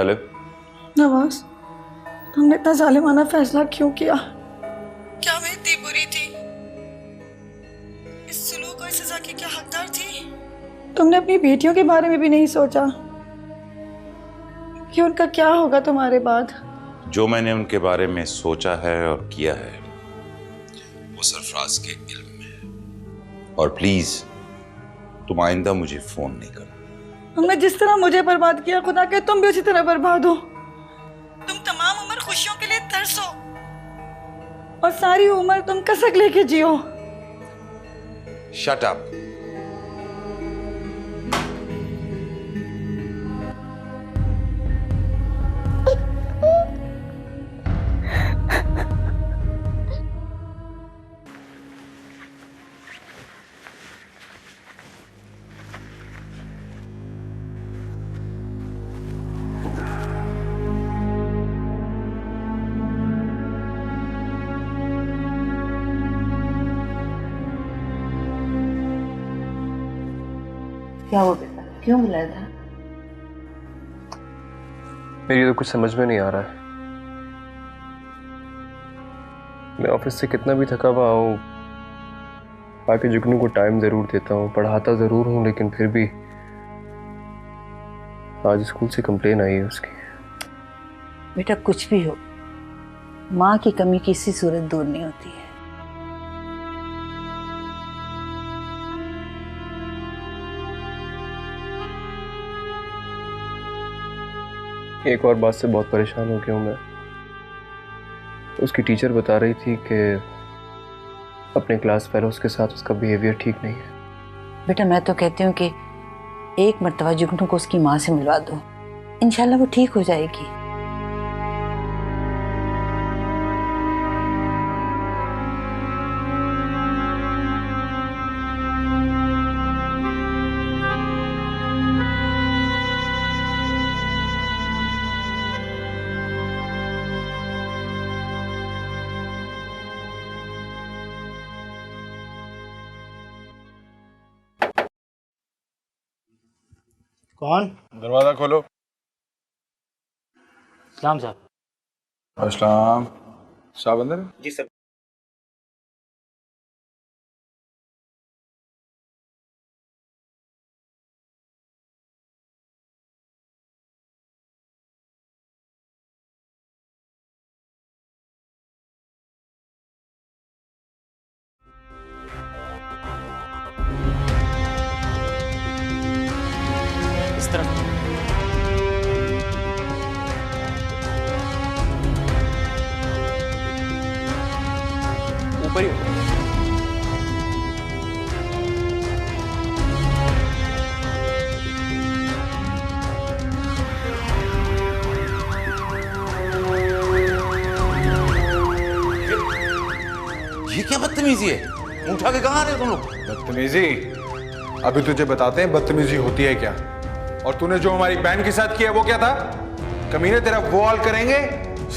Hello Nawaz, तुमने इतना जालिमाना फैसला क्यों किया? क्या मैं इतनी बुरी थी? इस सुलूक और सजा की क्या हकदार थी? तुमने अपनी बेटियों के बारे में भी नहीं सोचा कि उनका क्या होगा तुम्हारे बाद? जो मैंने उनके बारे में सोचा है और किया है वो सरफराज के इल्म में है। और प्लीज तुम आइंदा मुझे फोन नहीं करना। तुमने जिस तरह मुझे बर्बाद किया, खुदा के तुम भी उसी तरह बर्बाद हो। तुम तमाम उम्र खुशियों के लिए तरसो और सारी उम्र तुम कसक लेके जियो। Shut up. क्या हुआ बेटा, क्यों बुलाया था? मेरी तो कुछ समझ में नहीं आ रहा है। मैं ऑफिस से कितना भी थका हुआ हूँ, बाकी जुगनू को टाइम जरूर देता हूँ, पढ़ाता जरूर हूँ, लेकिन फिर भी आज स्कूल से कंप्लेन आई है उसकी। बेटा कुछ भी हो, माँ की कमी किसी सूरत दूर नहीं होती है। एक और बात से बहुत परेशान हो गया हूँ मैं। उसकी टीचर बता रही थी कि अपने क्लास फेलोज के साथ उसका बिहेवियर ठीक नहीं है। बेटा मैं तो कहती हूँ कि एक मर्तबा जुगनू को उसकी माँ से मिलवा दो, इंशाल्लाह वो ठीक हो जाएगी। कौन? दरवाजा खोलो। सलाम साहब। अस्सलाम। साहब अंदर है? जी सर। इस तरफ ऊपर ही हो। ये क्या बदतमीजी है? उठा के कहाँ आ रहे हो तुम लोग? बदतमीजी? अभी तुझे बताते हैं बदतमीजी होती है क्या। और तूने जो हमारी बहन के साथ किया वो क्या था? कमीने तेरा वो हाल करेंगे,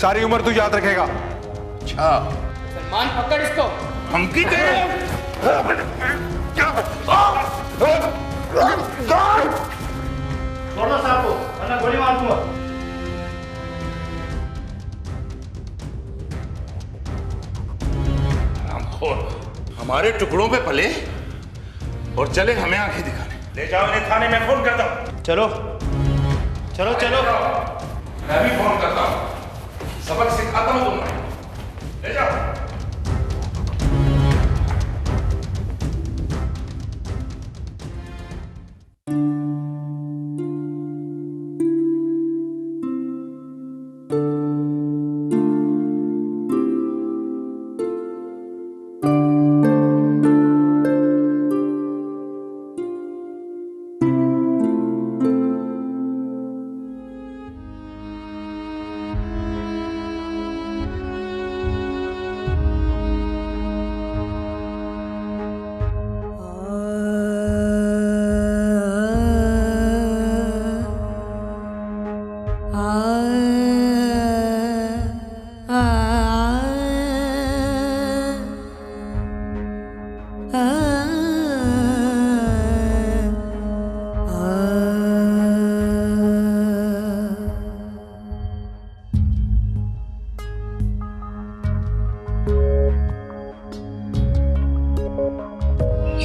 सारी उम्र तू याद रखेगा। अच्छा सलमान पकड़ इसको। धमकी दे रहे हो? छोड़ दो साहब को, वरना गोली मार दूंगा। हमारे टुकड़ों पे पले और चले हमें आंखें दिखाने। ले जाओ इन्हें थाने में, फोन करता हूं। चलो चलो चलो। मैं भी फोन करता हूं, सबक सिखाता हूं तुम्हें। ले जाओ।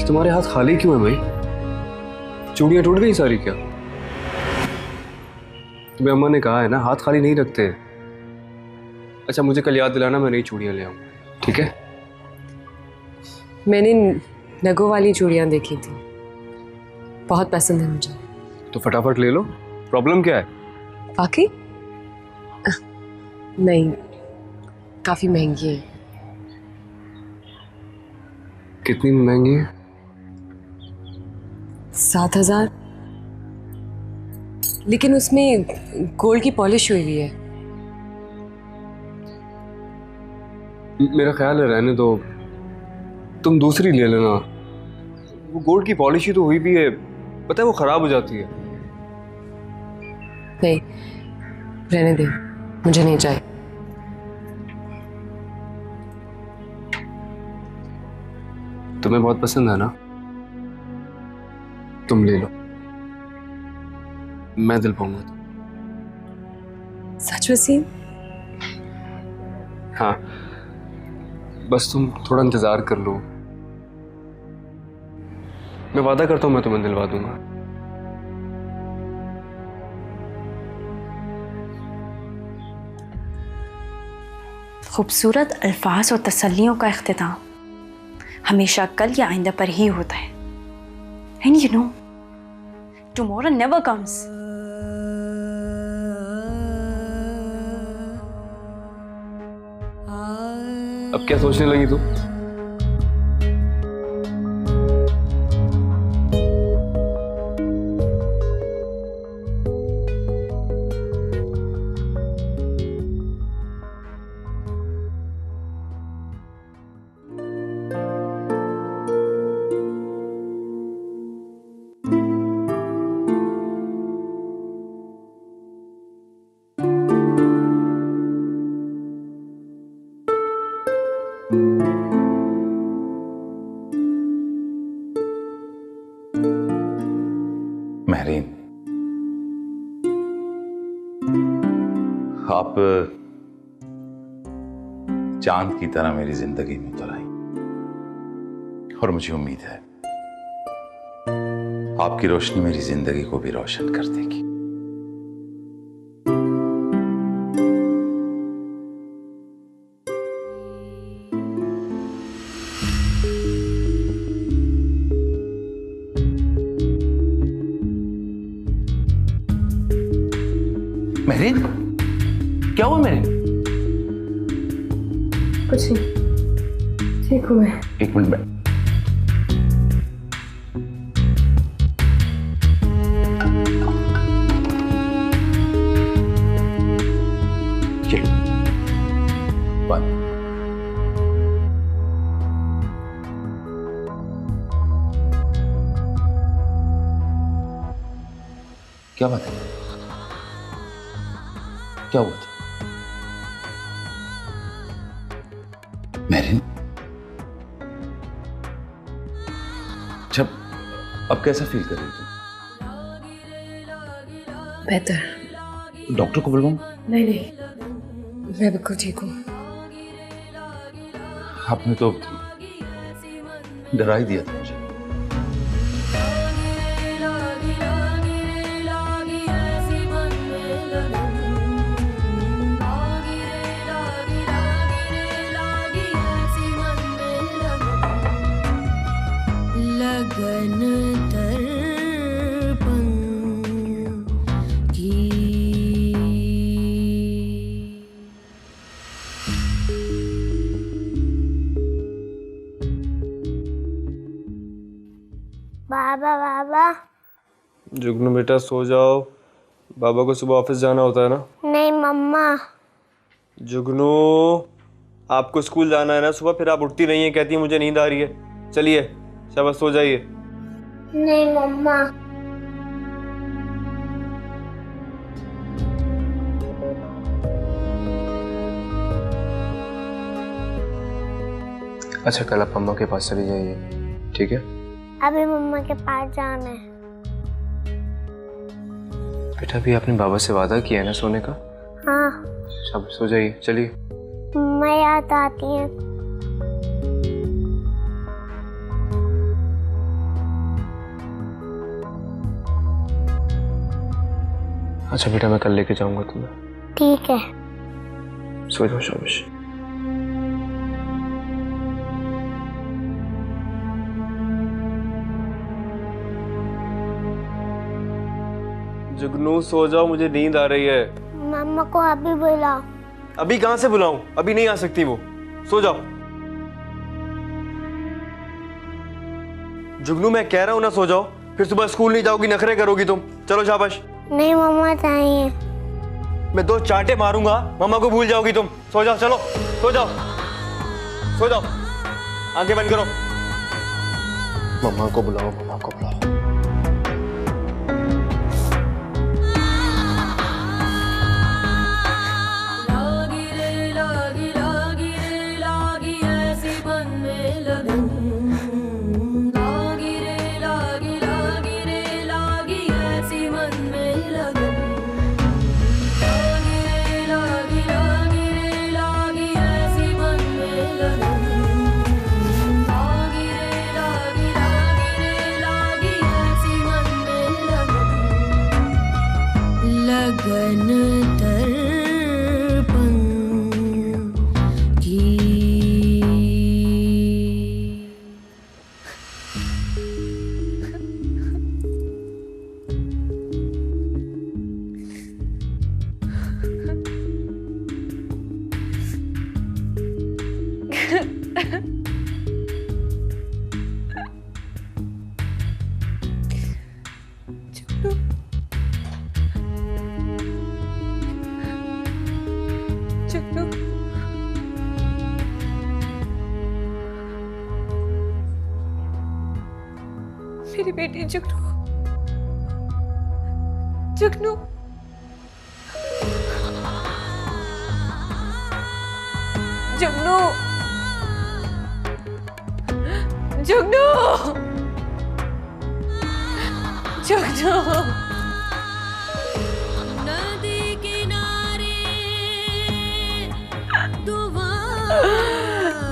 तुम्हारे हाथ खाली क्यों है भाई? चूड़ियां टूट गई सारी क्या? तुम्हें अम्मा ने कहा है ना, हाथ खाली नहीं रखते। अच्छा मुझे कल याद दिलाना, मैं नई चूड़ियां ले आऊंगा, ठीक है? मैंने नगों वाली चूड़ियां देखी थी, बहुत पसंद है मुझे। तो फटाफट ले लो, प्रॉब्लम क्या है? बाकी नहीं, काफी महंगी है। कितनी महंगी है? 7,000, लेकिन उसमें गोल्ड की पॉलिश हुई हुई है। मेरा ख्याल है रहने दो, तुम दूसरी ले लेना। वो गोल्ड की पॉलिश ही तो हुई भी है, पता है वो खराब हो जाती है। नहीं, रहने दे, मुझे नहीं चाहिए। तुम्हें बहुत पसंद है ना, तुम ले लो, मैं दिल पाऊंगा। सच वसीम? हाँ, बस तुम थोड़ा इंतजार कर लो, मैं वादा करता हूं मैं तुम्हें दिलवा दूंगा। खूबसूरत अल्फाज और तसल्लियों का इख्तिताम हमेशा कल या आइंदा पर ही होता है। And you know tomorrow never comes. अब क्या सोचने लगी तू? महरीन, आप चांद की तरह मेरी जिंदगी में उतर आई और मुझे उम्मीद है आपकी रोशनी मेरी जिंदगी को भी रोशन कर देगी। महरीन, क्या हुआ महरीन? कुछ नहीं, ठीक हूँ मैं। एक मिनट में। चलो बंद। क्या बात है? क्या हुआ था? महरीन, जब अब कैसा फील कर रही तुम? बेहतर। डॉक्टर को बुलवाऊं? नहीं नहीं, मैं बिल्कुल ठीक हूँ। आपने तो डरा ही दिया था मुझे। लगन दर्पण की बाबा बाबा। जुगनू बेटा सो जाओ, बाबा को सुबह ऑफिस जाना होता है ना। नहीं मम्मा। जुगनू, आपको स्कूल जाना है ना सुबह, फिर आप उठती नहीं है, कहती है मुझे नींद आ रही है। चलिए शाबाश, सो जाइए। नहीं मम्मा। अच्छा कल आप अम्मा के पास चली जाइए, ठीक है? अभी मम्मा के पास जाना है। बेटा भी आपने बाबा से वादा किया है ना सोने का? हाँ। शाबाश, सो जाइए, चलिए। मम्मा याद आती है। अच्छा बेटा, मैं कल लेके जाऊंगा तुम्हें। ठीक है। सो जाओ, शाबाश। जुगनू सो जाओ, मुझे नींद आ रही है। मम्मा को अभी बुलाओ। अभी कहाँ से बुलाऊं? अभी नहीं आ सकती वो। सो जाओ। जुगनू मैं कह रहा हूं ना, सो जाओ, फिर सुबह स्कूल नहीं जाओगी, नखरे करोगी तुम। चलो शाबाश। नहीं मम्मा चाहिए। मैं 2 चांटे मारूंगा, मम्मा को भूल जाओगी तुम। सो जाओ, चलो सो जाओ, सो जाओ, आंखें बंद करो। मम्मा को बुलाओ, मम्मा को बुलाओ। मेरी बेटी जुगनू, जुगनू, जुगनू, जुगनू, जुगनू। नदी किनारे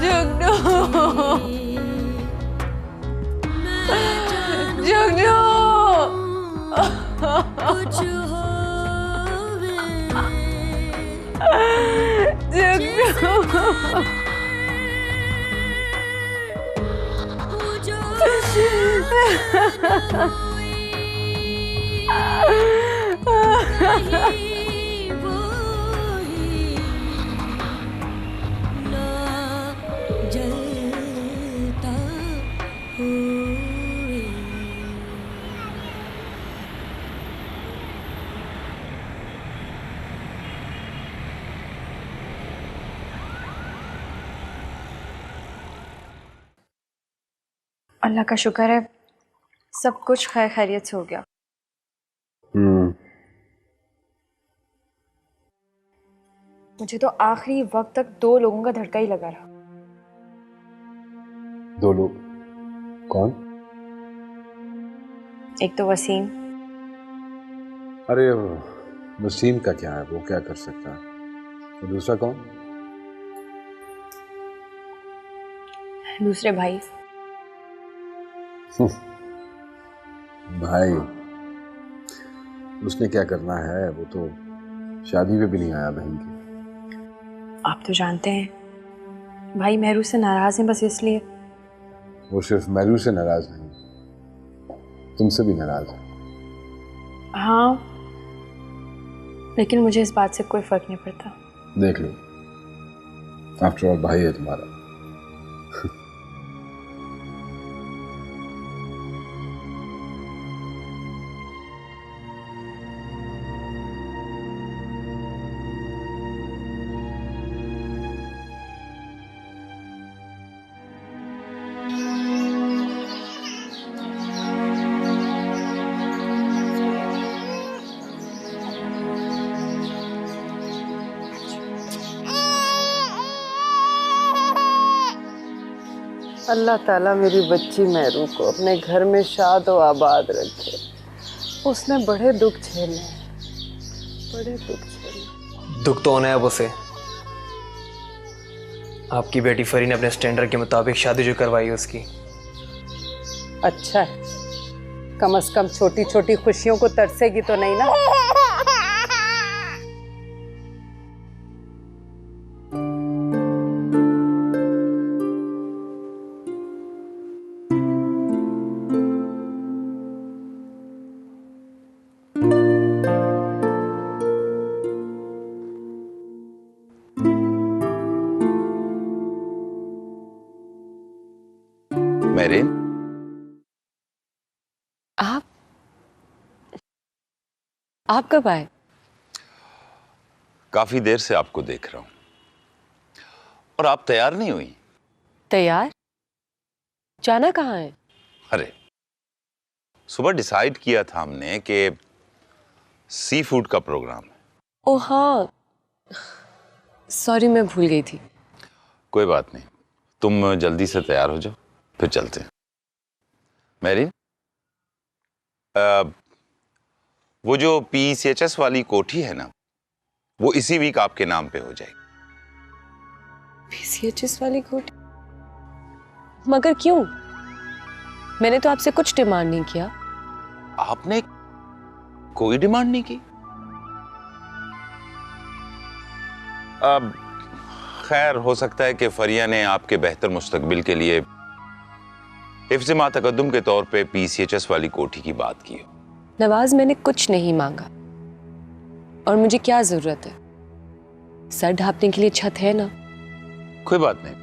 जुगनू, जुगनू, कुछ होवे, जुगनू, अल्लाह का शुक्र है, सब कुछ खैर खैरियत से हो गया। मुझे तो आखिरी वक्त तक 2 लोगों का धड़का ही लगा रहा। 2 लोग? कौन? एक तो वसीम। अरे वसीम का क्या है, वो क्या कर सकता है? और दूसरा कौन? दूसरे भाई। भाई? उसने क्या करना है, वो तो शादी पे भी नहीं आया बहन की। आप तो जानते हैं भाई मेहरू से नाराज हैं, बस इसलिए। वो सिर्फ मेहरू से नाराज नहीं, तुमसे भी नाराज है। हाँ, लेकिन मुझे इस बात से कोई फर्क नहीं पड़ता। देख लो, आफ्टर ऑल भाई है तुम्हारा। अल्लाह ताला मेरी बच्ची मेहरू को अपने घर में शाद और आबाद रखे। उसने बड़े दुख झेले, बड़े दुख झेले। दुख तो होना है अब उसे। आपकी बेटी फरी ने अपने स्टैंडर्ड के मुताबिक शादी जो करवाई उसकी। अच्छा है, कम से कम छोटी छोटी खुशियों को तरसेगी तो नहीं ना। आप कब आए? काफी देर से आपको देख रहा हूं और आप तैयार नहीं हुई। तैयार? जाना कहाँ है? अरे सुबह डिसाइड किया था हमने कि सी फूड का प्रोग्राम है। ओ हाँ, सॉरी मैं भूल गई थी। कोई बात नहीं, तुम जल्दी से तैयार हो जाओ फिर चलते हैं। मैरिन, वो जो PCHS वाली कोठी है ना, वो इसी वीक आपके नाम पे हो जाएगी। PCHS वाली कोठी? मगर क्यों? मैंने तो आपसे कुछ डिमांड नहीं किया। आपने कोई डिमांड नहीं की? अब खैर, हो सकता है कि फरिया ने आपके बेहतर मुस्तकबिल के लिए हिफ्ज़ मा तकद्दुम के तौर पे PCHS वाली कोठी की बात की हो। नवाज, मैंने कुछ नहीं मांगा और मुझे क्या जरूरत है? सर ढांपने के लिए छत है ना। कोई बात नहीं,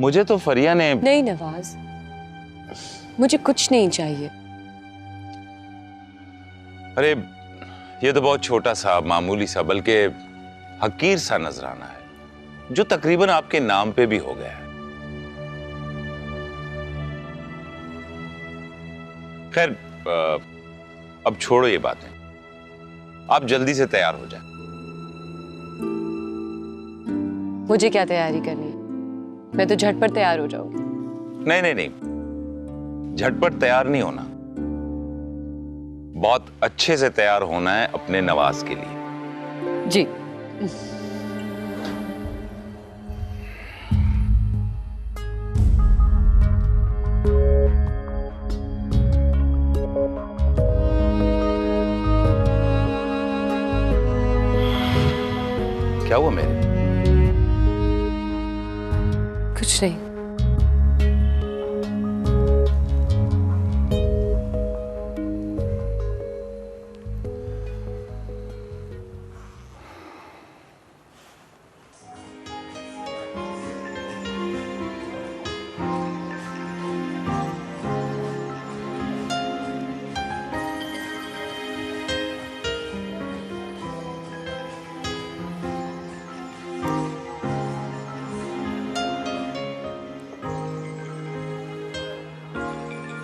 मुझे तो फरिया ने। नहीं नवाज, मुझे कुछ नहीं चाहिए। अरे ये तो बहुत छोटा सा, मामूली सा, बल्कि हकीर सा नजराना है जो तकरीबन आपके नाम पे भी हो गया है। खैर, अब छोड़ो ये बातें, आप जल्दी से तैयार हो जाएं। मुझे क्या तैयारी करनी है? मैं तो झटपट तैयार हो जाऊंगी। नहीं नहीं नहीं, झटपट तैयार नहीं होना, बहुत अच्छे से तैयार होना है अपने नवाज के लिए। जी। क्या हुआ मेरे? कुछ नहीं।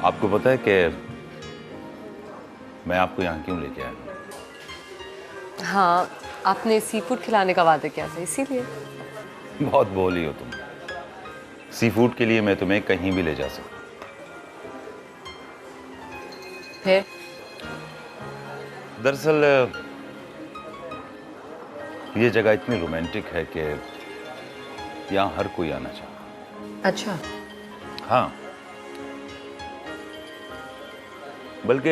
आपको पता है कि मैं आपको यहाँ क्यों लेके आया? हाँ, आपने सी फूड खिलाने का वादा किया था, इसीलिए। बहुत बोली हो तुम। सी फूड के लिए मैं तुम्हें कहीं भी ले जा सकता। फिर? दरअसल ये जगह इतनी रोमांटिक है कि यहाँ हर कोई आना चाहता। अच्छा। हाँ, बल्कि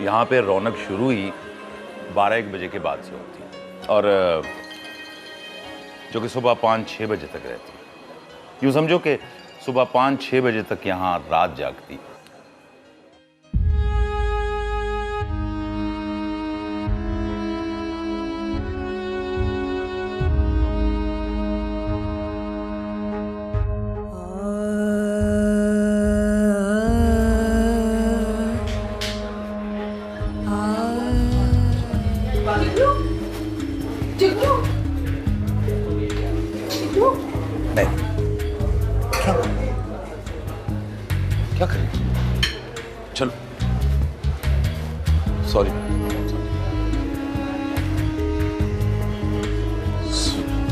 यहाँ पे रौनक शुरू ही 12-1 बजे के बाद से होती है और जो कि सुबह 5-6 बजे तक रहती है। यूँ समझो कि सुबह 5-6 बजे तक यहाँ रात जागती है। क्या करें? चलो, sorry.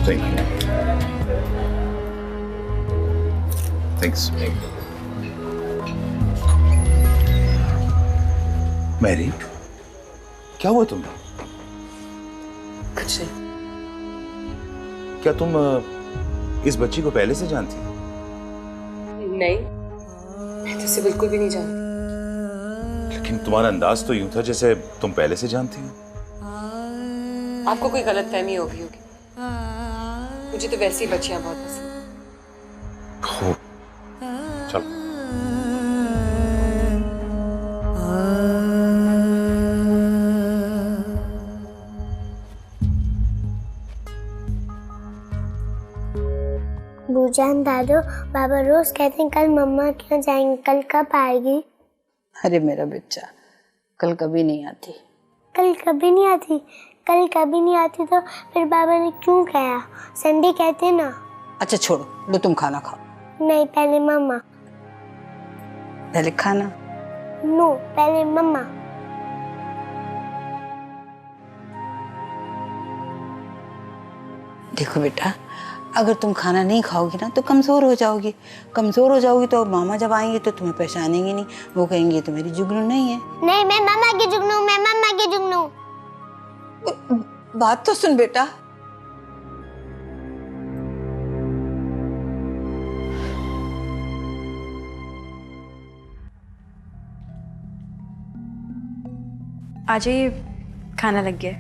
Thank you. Thanks. Mary, क्या हुआ तुम्हें? कुछ नहीं। क्या तुम इस बच्ची को पहले से जानती हो? नहीं, मैं तो इसे बिल्कुल भी नहीं जानती। लेकिन तुम्हारा अंदाज तो यूं था जैसे तुम पहले से जानती हो। आपको कोई गलतफहमी हो गई होगी। मुझे तो वैसी बच्चियां बहुत पसंद हैं। खूब, चलो। भूजान दादू, बाबा रोज कहते हैं कल मम्मा क्यों जाएंगे, कल कब आएगी? अरे मेरा बच्चा, कल कभी नहीं आती। कल कभी नहीं आती? कल कभी नहीं आती तो फिर बाबा ने क्यों कहा? संडे कहते ना। अच्छा छोड़ो, लो तुम खाना खाओ। नहीं, पहले मम्मा। पहले खाना। नो, पहले मम्मा। देखो बेटा, अगर तुम खाना नहीं खाओगी ना तो कमज़ोर हो जाओगी। कमज़ोर हो जाओगी तो मामा जब आएंगे तो तुम्हें पहचानेंगे नहीं, वो कहेंगे तो मेरी जुगनू नहीं है। नहीं, मैं मम्मा की जुगनू, मैं मम्मा की जुगनू। बात तो सुन बेटा। आ जाइए, खाना लग गया।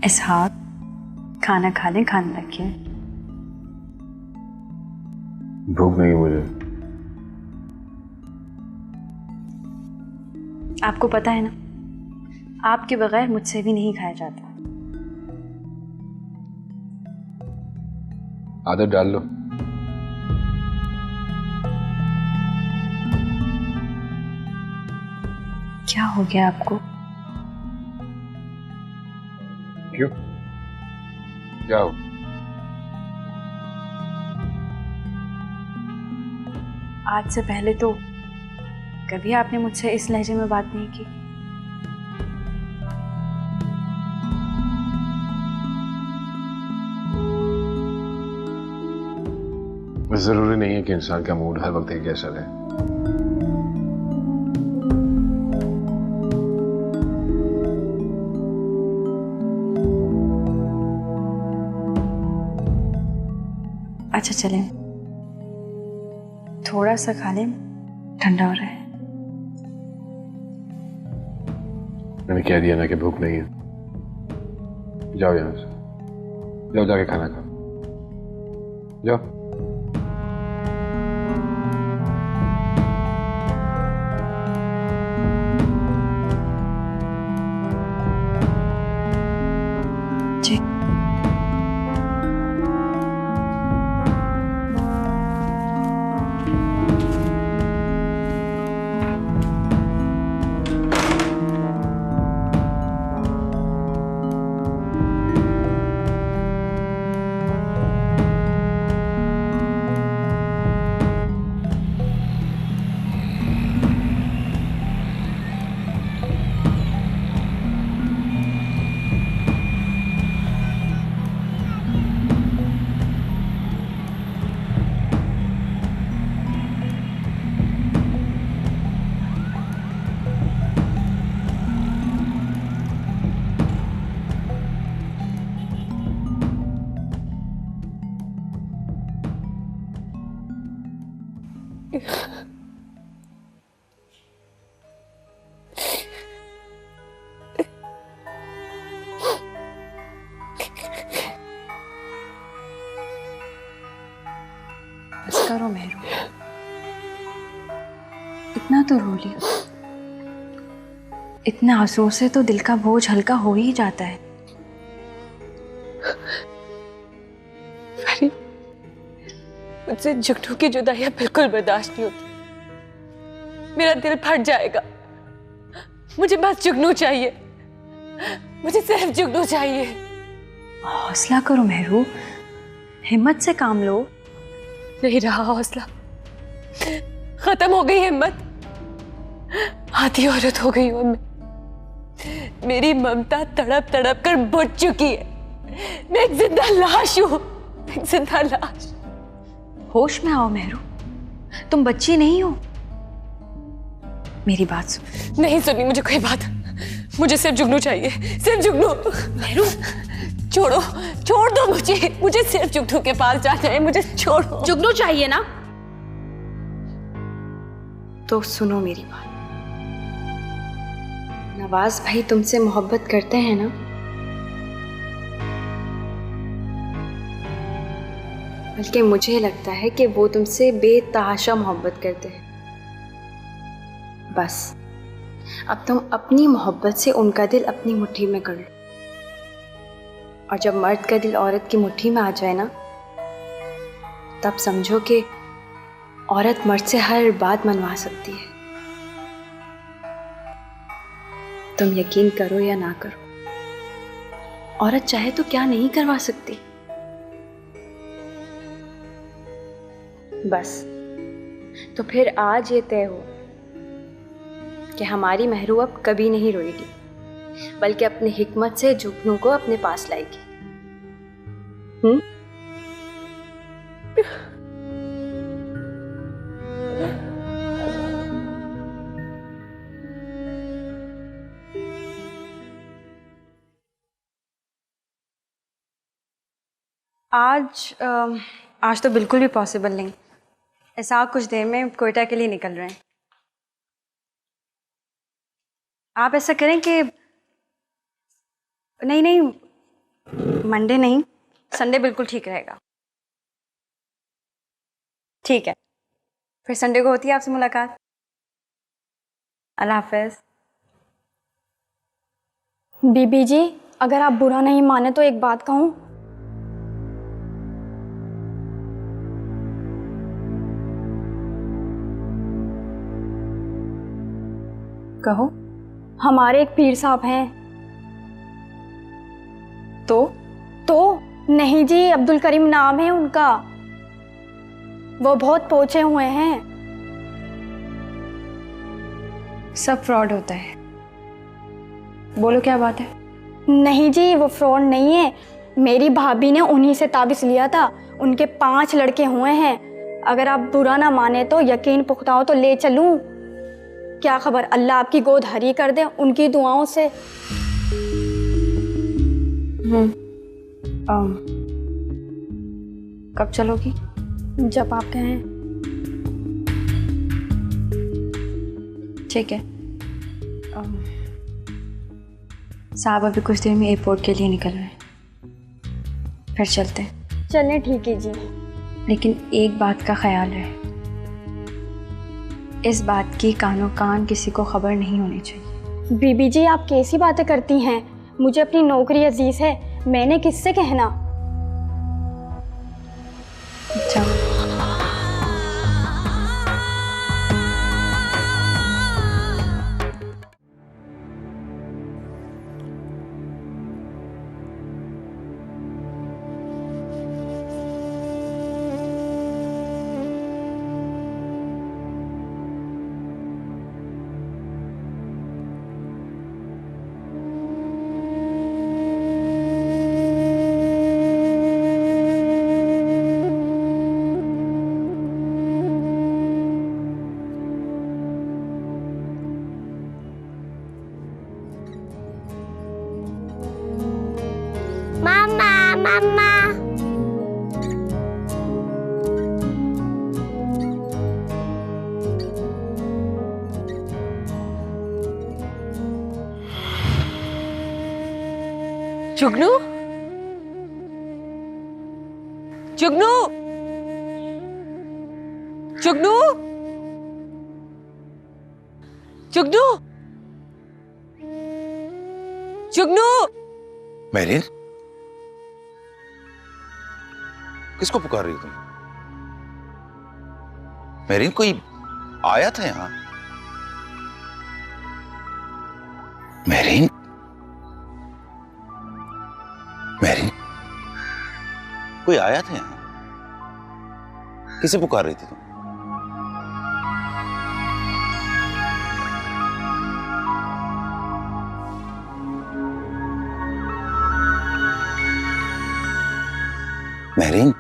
इसहाक, खाना खा लें, खाना रखिए। भूख नहीं मुझे। आपको पता है ना, आपके बगैर मुझसे भी नहीं खाया जाता। आदत डाल लो। क्या हो गया आपको? क्यों? क्या हो? आज से पहले तो कभी आपने मुझसे इस लहजे में बात नहीं की। जरूरी नहीं है कि इंसान का मूड हर वक्त एक जैसा रहे। अच्छा चलें, थोड़ा सा खा लें, ठंडा हो रहा है। मैंने कह दिया ना कि भूख नहीं है। जाओ यहां से, जाओ जाके खाना खाओ, जाओ। बस करो मेहरू, इतना तो रो लिया। इतने आंसुओं से तो दिल का बोझ हल्का हो ही जाता है। मुझसे जुगनू की जुदाइयां बिल्कुल बर्दाश्त नहीं होती। मेरा दिल फट जाएगा। मुझे बस जुगनू चाहिए, मुझे सिर्फ जुगनू चाहिए। हौसला करो मेहरू, हिम्मत से काम लो। नहीं रहा हौसला, खत्म हो गई हिम्मत। आधी औरत हो गई हूं मैं। मेरी ममता तड़प तड़प कर बुझ चुकी है। मैं एक जिंदा लाश हूं, एक जिंदा लाश। होश में आओ मेहरू, तुम बच्ची नहीं हो। मेरी बात सुन। नहीं सुनी मुझे कोई बात। मुझे सिर्फ जुगनू चाहिए, सिर्फ जुगनू। मेहरू छोड़ो, छोड़ दो मुझे। मुझे सिर्फ जुगनू के पास जाना है, मुझे छोड़ो। जुगनू चाहिए ना, तो सुनो मेरी बात। नवाज भाई तुमसे मोहब्बत करते हैं ना? बल्कि मुझे लगता है कि वो तुमसे बेतहाशा मोहब्बत करते हैं। बस अब तुम अपनी मोहब्बत से उनका दिल अपनी मुट्ठी में कर लो। और जब मर्द का दिल औरत की मुट्ठी में आ जाए ना, तब समझो कि औरत मर्द से हर बात मनवा सकती है। तुम यकीन करो या ना करो, औरत चाहे तो क्या नहीं करवा सकती। बस तो फिर आज ये तय हो कि हमारी महरू अब कभी नहीं रोएगी, बल्कि अपनी हिकमत से जुगनू को अपने पास लाएगी। आज तो बिल्कुल भी पॉसिबल नहीं। ऐसा कुछ देर में कोयटा के लिए निकल रहे हैं। आप ऐसा करें कि नहीं, मंडे नहीं, संडे बिल्कुल ठीक रहेगा। ठीक है, फिर संडे को होती है आपसे मुलाकात। अल्लाह हाफ़िज़। बीबी जी, अगर आप बुरा नहीं माने तो एक बात कहूँ। कहो। हमारे एक पीर साहब हैं। तो नहीं जी, अब्दुल करीम नाम है उनका। वो बहुत पहुंचे हुए हैं। सब फ्रॉड होता है। बोलो क्या बात है? नहीं जी, वो फ्रॉड नहीं है। मेरी भाभी ने उन्हीं से ताबिज़ लिया था। उनके 5 लड़के हुए हैं। अगर आप बुरा ना माने तो यकीन पुख्ता हो तो ले चलूं। क्या खबर, अल्लाह आपकी गोद हरी कर दे उनकी दुआओं से। कब चलोगी? जब आप कहें। ठीक है। साहब अभी कुछ देर में एयरपोर्ट के लिए निकल रहे हैं, फिर चलते हैं। चलें, ठीक है जी। लेकिन एक बात का ख्याल रहे, इस बात की कानो कान किसी को खबर नहीं होनी चाहिए। बीबी जी, आप कैसी बातें करती हैं? मुझे अपनी नौकरी अजीज है, मैंने किससे कहना। अच्छा, मम्मा। जुगनू, जुगनू, जुगनू, जुगनू, जुगनू। मेरिन, किसको पुकार रही हो तुम? मेरिन, कोई आया था यहां? मेरिन, मेरिन, कोई आया था यहां? किसे पुकार रही थी तुम? मेरिन,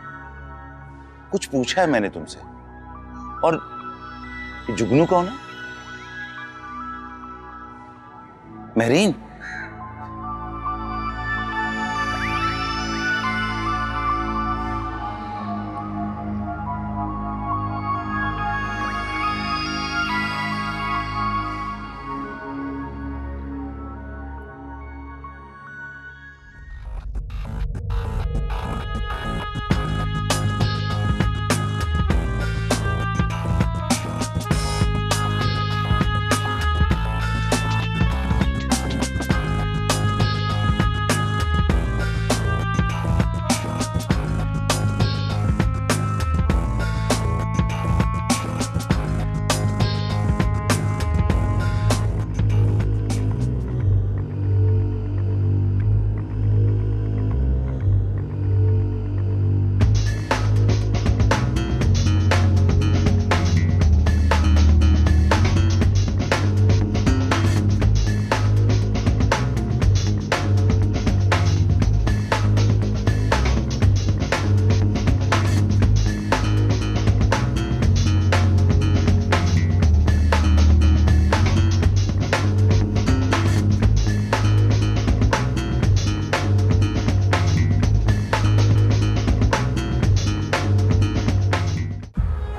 कुछ पूछा है मैंने तुमसे। और जुगनू कौन है? मेरिन,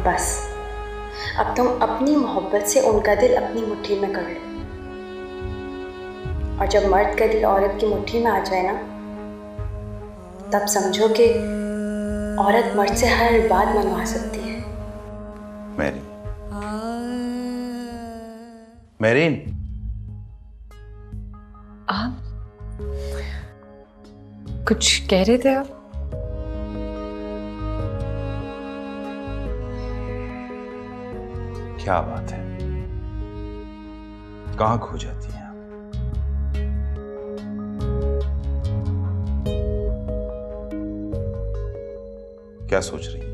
बस अब तुम अपनी मोहब्बत से उनका दिल अपनी मुट्ठी में कर लो। और जब मर्द का दिल औरत की मुट्ठी में आ जाए ना, तब समझो कि औरत मर्द से हर बात मनवा सकती है। मेरीन, आप कुछ कह रहे थे आप? क्या बात है, कहां खो जाती हैं आप? क्या सोच रही हैं?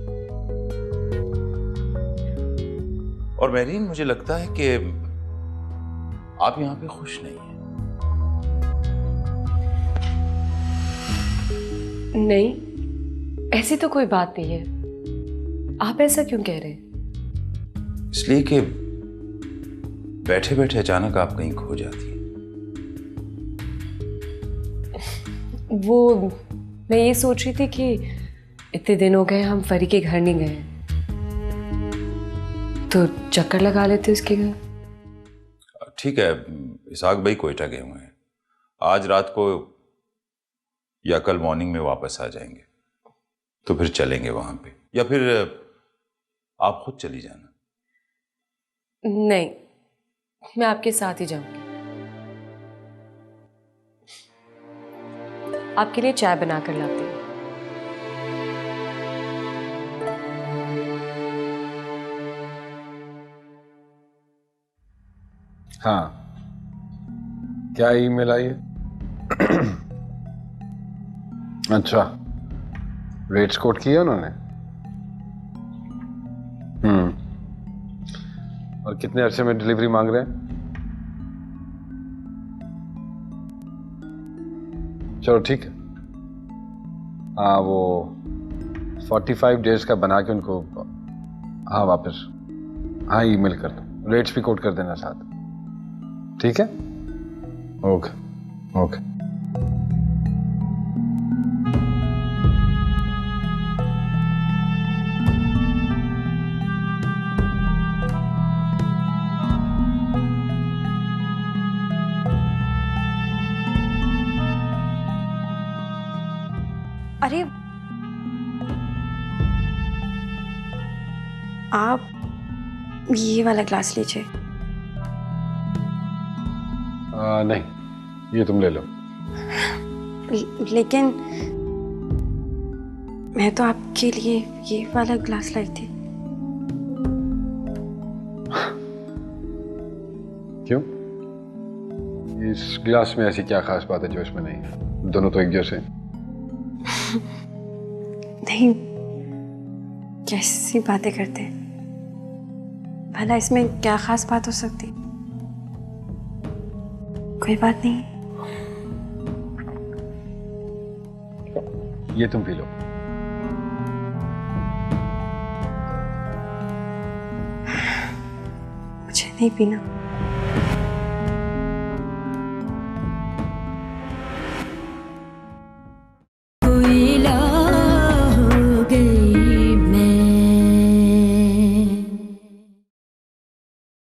और मेरीन, मुझे लगता है कि आप यहां पे खुश नहीं हैं। नहीं, ऐसी तो कोई बात नहीं है। आप ऐसा क्यों कह रहे हैं? इसलिए कि बैठे बैठे अचानक आप कहीं खो जाती हैं। वो मैं ये सोच रही थी कि इतने दिन हो गए हम फरी के घर नहीं गए, तो चक्कर लगा लेते उसके घर। ठीक है, इसहाक भाई कोयटा गए हुए हैं, आज रात को या कल मॉर्निंग में वापस आ जाएंगे, तो फिर चलेंगे वहां पे, या फिर आप खुद चली जाना। नहीं, मैं आपके साथ ही जाऊंगी। आपके लिए चाय बना कर लाती हूँ। हाँ, क्या ईमेल आई है? अच्छा, रेट्स कोट किया उन्होंने? और कितने अरसे में डिलीवरी मांग रहे हैं? चलो ठीक है। हाँ, वो 45 डेज का बना के उनको, हाँ वापस, हाँ ईमेल कर दो, रेट्स भी कोट कर देना साथ। ठीक है, ओके ओके। अरे आप ये वाला ग्लास लीजिए। नहीं, ये तुम ले लो। लेकिन मैं तो आपके लिए ये वाला ग्लास लाई थी। क्यों? इस गिलास में ऐसी क्या खास बात है जो इसमें नहीं है? दोनों तो एक जैसे। नहीं, कैसी बातें करते हैं? भला इसमें क्या खास बात हो सकती? कोई बात नहीं। ये तुम पी लो। मुझे नहीं पीना।